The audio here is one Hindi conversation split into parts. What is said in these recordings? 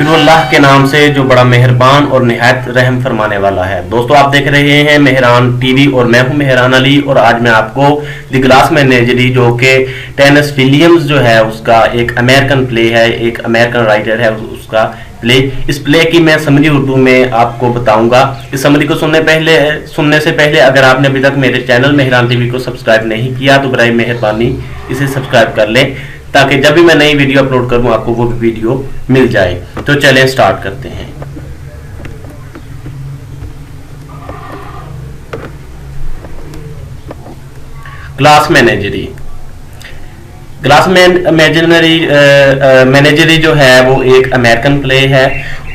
शुरू अल्लाह के नाम से जो बड़ा मेहरबान और निहायत रहम फरमाने वाला है। दोस्तों आप देख रहे हैं मेहरान टीवी और मैं हूं मेहरान अली और आज मैं आपको द ग्लास मैनेजरी जो कि टेनेस विलियम्स जो है उसका एक अमेरिकन प्ले है, एक अमेरिकन राइटर है उसका प्ले, इस प्ले की मैं समरी उर्दू में आपको बताऊंगा। इस समरी को सुनने से पहले अगर आपने अभी तक मेरे चैनल मेहरान टीवी को सब्सक्राइब नहीं किया तो बराए मेहरबानी इसे सब्सक्राइब कर लें ताकि जब भी मैं नई वीडियो अपलोड करूं आपको वो वीडियो मिल जाए। तो चलें स्टार्ट करते हैं। ग्लास मैनेजरी मैनेजरी जो है वो एक अमेरिकन प्ले है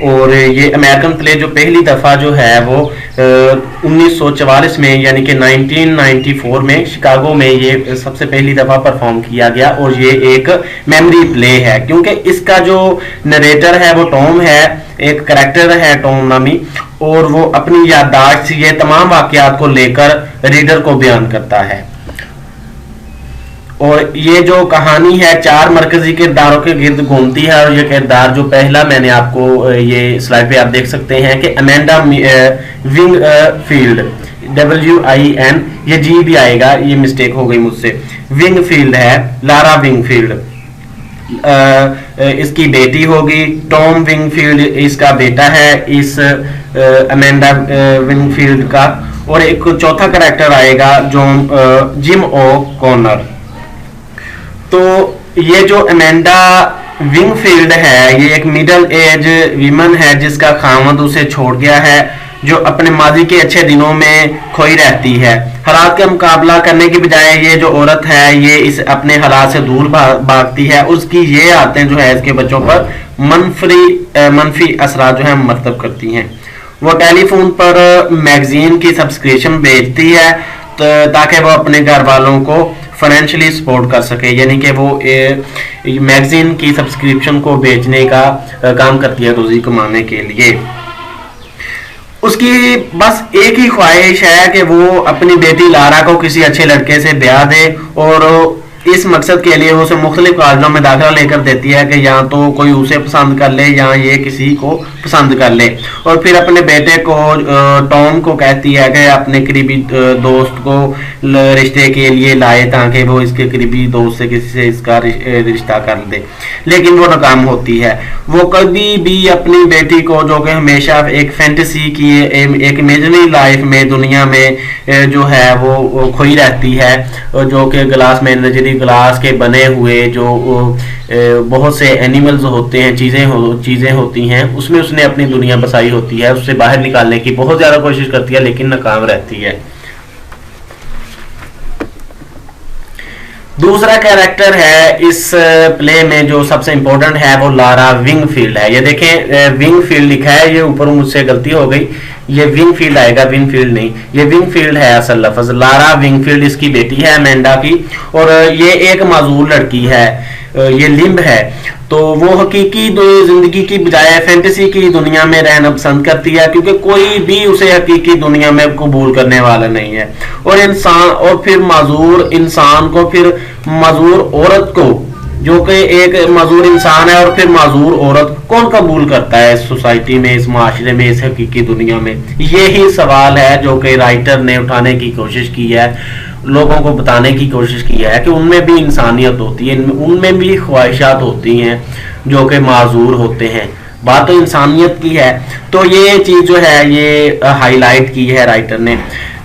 और ये अमेरिकन प्ले जो पहली दफ़ा जो है वो 1944 में यानी कि 1994 में शिकागो में ये सबसे पहली दफ़ा परफॉर्म किया गया और ये एक मेमोरी प्ले है क्योंकि इसका जो नरेटर है वो टॉम है, एक करैक्टर है टॉम नामी, और वो अपनी याददाश्त से ये तमाम वाक़यात को लेकर रीडर को बयान करता है। और ये जो कहानी है 4 मरकजी किरदारों के गिर्द घूमती है और ये किरदार जो पहला मैंने आपको ये स्लाइड पे आप देख सकते हैं कि अमेंडा विंगफील्ड WIN, ये जी भी आएगा, ये मिस्टेक हो गई मुझसे, विंगफील्ड है, लारा विंगफील्ड इसकी बेटी होगी, टॉम विंगफील्ड इसका बेटा है इस अमेंडा विंगफील्ड का, और एक चौथा करैक्टर आएगा जो जिम ओ कॉनर। तो ये जो अमेंडा विंगफील्ड है ये एक मिडिल एज वीमन है जिसका खामद उसे छोड़ गया है, जो अपने माजी के अच्छे दिनों में खोई रहती है। हालात का मुकाबला करने की बजाय ये जो औरत है ये इस अपने हालात से दूर भागती है। उसकी ये आदतें जो है इसके बच्चों पर मनफी असरात जो है मरतब करती हैं। वो टेलीफोन पर मैगजीन की सब्सक्रिप्शन बेचती है ताकि वो अपने घर वालों को फाइनेंशियली सपोर्ट कर सके, यानी कि वो मैगजीन की सब्सक्रिप्शन को बेचने का काम करती है रोजी कमाने के लिए। उसकी बस एक ही ख्वाहिश है कि वो अपनी बेटी लारा को किसी अच्छे लड़के से ब्याह दे और इस मकसद के लिए उसे मुख्तलिफ कॉलेजों में दाखिला लेकर देती है कि या तो कोई उसे पसंद कर ले या ये किसी को पसंद कर ले, और फिर अपने बेटे को टॉम को कहती है कि अपने करीबी दोस्त को रिश्ते के लिए लाए ताकि वो इसके करीबी दोस्त से किसी से इसका रिश्ता कर दे, लेकिन वो नाकाम होती है। वो कभी भी अपनी बेटी को जो कि हमेशा एक फैंटेसी की एक इमेजिनरी लाइफ में दुनिया में जो है वो खोई रहती है, जो कि ग्लास मैनेजरी ग्लास के बने हुए जो बहुत से एनिमल्स होते हैं, चीजें होती हैं, उसमें उसने अपनी दुनिया बसाई होती है। उससे बाहर निकालने की बहुत ज्यादा कोशिश करती है लेकिन नाकाम रहती है। दूसरा कैरेक्टर है इस प्ले में जो सबसे इंपॉर्टेंट है वो लारा विंगफील्ड है। ये देखें विंगफील्ड लिखा है, ये ऊपर मुझसे गलती हो गई, ये विंगफील्ड आएगा, विंगफील्ड नहीं, ये विंगफील्ड है असल लफ्ज। लारा विंगफील्ड इसकी बेटी है अमेंडा की और ये एक माजूर लड़की है, ये लिम्ब है। तो वो हकीकी जिंदगी की बजाय फैंटेसी की दुनिया में रहना पसंद करती है क्योंकि कोई भी उसे हकीकी दुनिया में कबूल करने वाला नहीं है। और फिर माजूर इंसान को, फिर माजूर औरत को, जो कि एक माजूर इंसान है और फिर माजूर औरत कौन कबूल करता है इस सोसाइटी में, इस माशरे में, इस हकीकी दुनिया में? यही सवाल है जो कि राइटर ने उठाने की कोशिश की है, लोगों को बताने की कोशिश की है कि उनमें भी इंसानियत होती है, उनमें भी ख्वाहिशात होती हैं जो कि माजूर होते हैं। बात तो इंसानियत की है, तो ये चीज जो है ये हाईलाइट की है राइटर ने।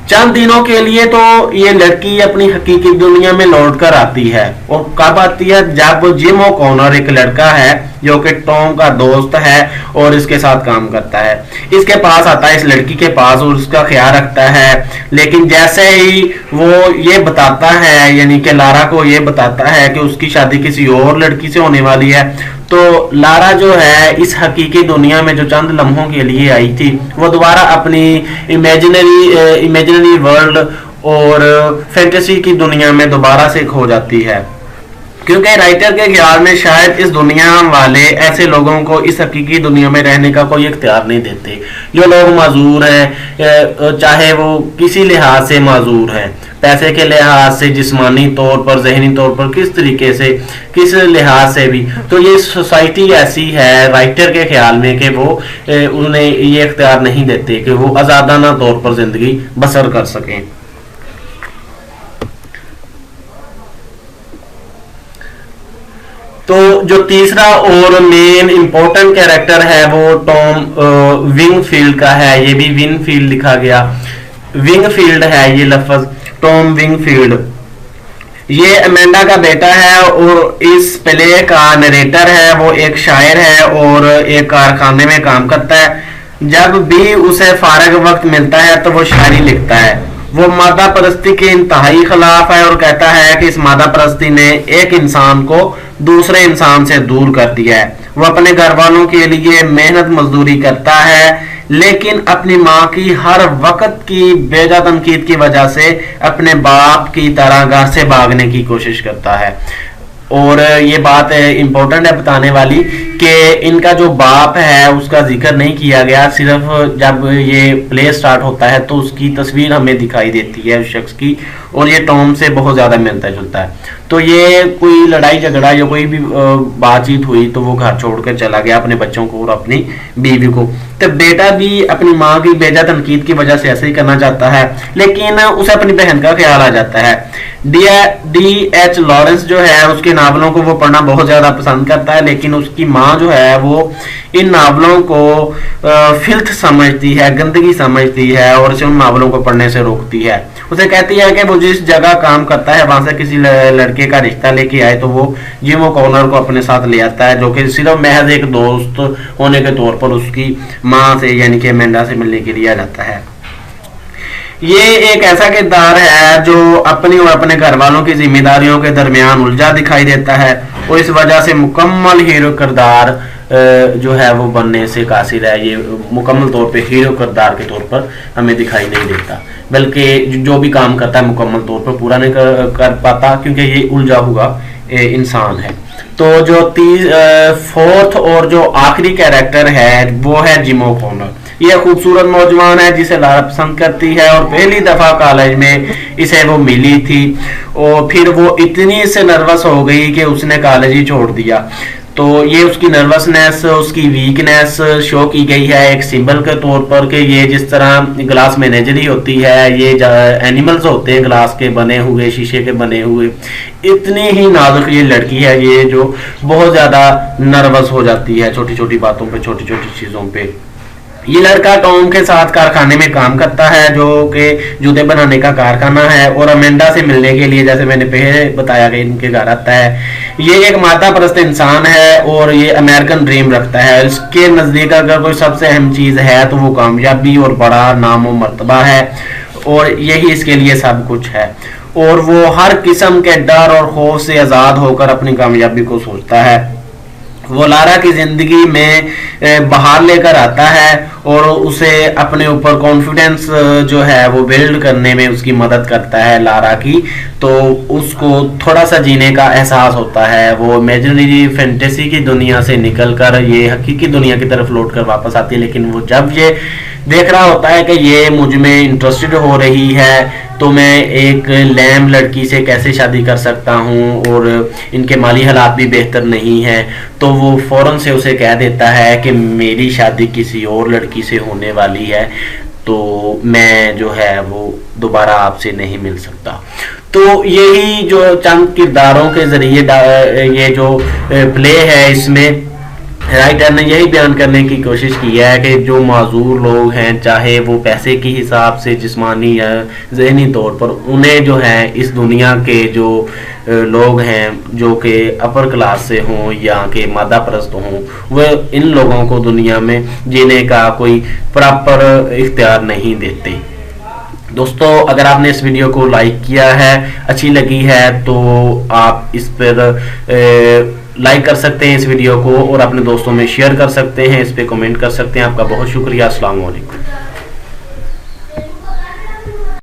चंद दिनों के लिए तो ये लड़की अपनी हकीकी दुनिया में लौट कर आती है, और कब आती है? जब जिम ओकॉनर एक लड़का है जो कि टॉम का दोस्त है और इसके साथ काम करता है, इसके पास आता है, इस लड़की के पास, और उसका ख्याल रखता है। लेकिन जैसे ही वो ये बताता है, यानी कि लारा को ये बताता है कि उसकी शादी किसी और लड़की से होने वाली है, तो लारा जो है इस हकीकी दुनिया में जो चंद लम्हों के लिए आई थी वो दोबारा अपनी इमेजिनरी वर्ल्ड और फैंटेसी की दुनिया में दोबारा से खो जाती है। क्योंकि राइटर के ख्याल में शायद इस दुनिया वाले ऐसे लोगों को इस हकीकी दुनिया में रहने का कोई इख्तियार नहीं देते। जो लोग माजूर हैं, चाहे वो किसी लिहाज से माजूर हैं, पैसे के लिहाज से, जिस्मानी तौर पर, जहनी तौर पर, किस तरीके से, किस लिहाज से भी, तो ये सोसाइटी ऐसी है राइटर के ख्याल में कि वो उन्हें ये इख्तियार नहीं देते कि वो आज़ादाना तौर पर जिंदगी बसर कर सकें। तो जो तीसरा और मेन इंपॉर्टेंट कैरेक्टर है वो टॉम विंगफील्ड का है। ये भी विंगफील्ड लिखा गया, विंगफील्ड है ये लफ्ज, टॉम विंगफील्ड। ये अमेंडा का बेटा है और इस प्ले का नरेटर है। वो एक शायर है और एक कारखाने में काम करता है। जब भी उसे फारग वक्त मिलता है तो वो शायरी लिखता है। वो मादा परस्ती के इंतहाई खिलाफ है और कहता है कि इस मादा परस्ती ने एक इंसान को दूसरे इंसान से दूर कर दिया है। वो अपने घर वालों के लिए मेहनत मजदूरी करता है, लेकिन अपनी माँ की हर वक्त की बेजा तनकीद की वजह से अपने बाप की तरह घर से भागने की कोशिश करता है। और ये बात इम्पोर्टेंट है बताने वाली कि इनका जो बाप है उसका जिक्र नहीं किया गया, सिर्फ जब ये प्ले स्टार्ट होता है तो उसकी तस्वीर हमें दिखाई देती है उस शख्स की, और ये टॉम से बहुत ज़्यादा मिलता जुलता है। तो ये कोई लड़ाई झगड़ा या कोई भी बातचीत हुई तो वो घर छोड़कर चला गया अपने बच्चों को और अपनी बीवी को। तो बेटा भी अपनी माँ की बेजा तनकीद की वजह से ऐसे ही करना चाहता है, लेकिन उसे अपनी बहन का ख्याल आ जाता है। D.H. लॉरेंस जो है उसके नावलों को वो पढ़ना बहुत ज़्यादा पसंद करता है, लेकिन उसकी माँ जो है वो इन नावलों को फिल्थ समझती है, गंदगी समझती है और उसे उन नावलों को पढ़ने से रोकती है। उसे कहती है कि वो जिस जगह काम करता है वहां से किसी लड़के का रिश्ता लेके आए तो वो जिम ओकॉनर को अपने साथ ले आता है, जो कि सिर्फ महज एक दोस्त होने के तौर पर उसकी माँ से यानी कि अमेंडा से मिलने के लिए आ जाता है। ये एक ऐसा किरदार है जो अपनी और अपने घर वालों की जिम्मेदारियों के दरमियान उलझा दिखाई देता है और इस वजह से मुकम्मल हीरो किरदार जो है वो बनने से कासिर है। ये मुकम्मल तौर पे हीरो किरदार के तौर पर हमें दिखाई नहीं देता, बल्कि जो भी काम करता है मुकम्मल तौर पर पूरा नहीं कर पाता, क्योंकि ये उलझा हुआ इंसान है। तो जो फोर्थ और जो आखिरी कैरेक्टर है वो है जिम ओकॉनर। ये खूबसूरत नौजवान है जिसे लारा पसंद करती है और पहली दफा कॉलेज में इसे वो मिली थी और फिर वो इतनी से नर्वस हो गई कि उसने कॉलेज ही छोड़ दिया। तो ये उसकी नर्वसनेस, उसकी वीकनेस शो की गई है एक सिंबल के तौर पर कि ये जिस तरह ग्लास मैनेजरी होती है, ये एनिमल्स होते हैं ग्लास के बने हुए, शीशे के बने हुए, इतनी ही नाजुक ये लड़की है ये जो बहुत ज़्यादा नर्वस हो जाती है छोटी छोटी बातों पे, छोटी छोटी चीज़ों पे। ये लड़का टॉम के साथ कारखाने में काम करता है जो कि जूते बनाने का कारखाना है और अमेंडा से मिलने के लिए, जैसे मैंने पहले बताया कि इनके घर आता है। ये एक माता परस्त इंसान है और ये अमेरिकन ड्रीम रखता है। इसके नज़दीक अगर कोई सबसे अहम चीज़ है तो वो कामयाबी और बड़ा नाम और मर्तबा है और यही इसके लिए सब कुछ है। और वो हर किस्म के डर और खौफ से आज़ाद होकर अपनी कामयाबी को सोचता है। वो लारा की जिंदगी में बाहर लेकर आता है और उसे अपने ऊपर कॉन्फिडेंस जो है वो बिल्ड करने में उसकी मदद करता है लारा की। तो उसको थोड़ा सा जीने का एहसास होता है। वो इमेजिनरी फैंटेसी की दुनिया से निकलकर ये हकीकी दुनिया की तरफ लौट कर वापस आती है, लेकिन वो जब ये देख रहा होता है कि ये मुझ में इंटरेस्टेड हो रही है तो मैं एक लैम लड़की से कैसे शादी कर सकता हूँ और इनके माली हालात भी बेहतर नहीं है, तो वो फौरन से उसे कह देता है कि मेरी शादी किसी और लड़की से होने वाली है, तो मैं जो है वो दोबारा आपसे नहीं मिल सकता। तो यही जो चंद किरदारों के जरिए ये जो प्ले है इसमें राइटर ने यही बयान करने की कोशिश की है कि जो माजूर लोग हैं, चाहे वो पैसे के हिसाब से, जिस्मानी या जहनी तौर पर, उन्हें जो है इस दुनिया के जो लोग हैं जो कि अपर क्लास से हों या कि मादा परस्त हों, वह इन लोगों को दुनिया में जीने का कोई प्रॉपर इख्तियार नहीं देते। दोस्तों, अगर आपने इस वीडियो को लाइक किया है, अच्छी लगी है, तो आप इस पर लाइक कर सकते हैं इस वीडियो को और अपने दोस्तों में शेयर कर सकते हैं, इस पे कमेंट कर सकते हैं। आपका बहुत शुक्रिया। अस्सलाम वालेकुम।